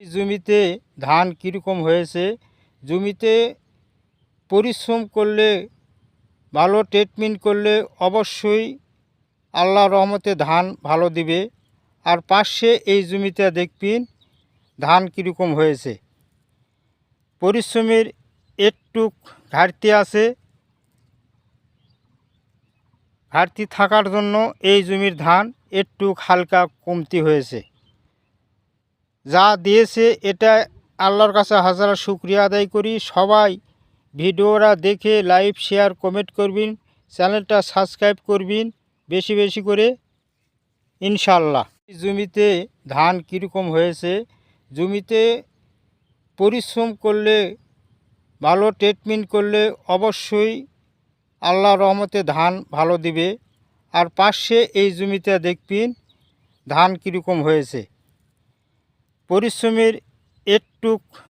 জমিতে ধান কীরকম হয়েছে। জমিতে পরিশ্রম করলে, ভালো ট্রিটমেন্ট করলে অবশ্যই আল্লাহর রহমতে ধান ভালো দিবে। আর পাশে এই জমিতে দেখবেন ধান কীরকম হয়েছে। পরিশ্রমের একটু ঘাটতি আছে, ঘাটতি থাকার জন্য এই জমির ধান একটু হালকা কমতি হয়েছে। যা দিয়েছে এটা আল্লাহর কাছে হাজার শুকরিয়া আদায় করি। সবাই ভিডিওটা দেখে লাইক শেয়ার কমেন্ট করবেন, চ্যানেলটা সাবস্ক্রাইব করবেন বেশি বেশি করে ইনশাল্লাহ। জমিতে ধান কীরকম হয়েছে। জমিতে পরিশ্রম করলে, ভালো ট্রিটমেন্ট করলে অবশ্যই আল্লাহর রহমতে ধান ভালো দিবে। আর পাশে এই জমিতে দেখবেন ধান কীরকম হয়েছে। পরিশ্রমের একটু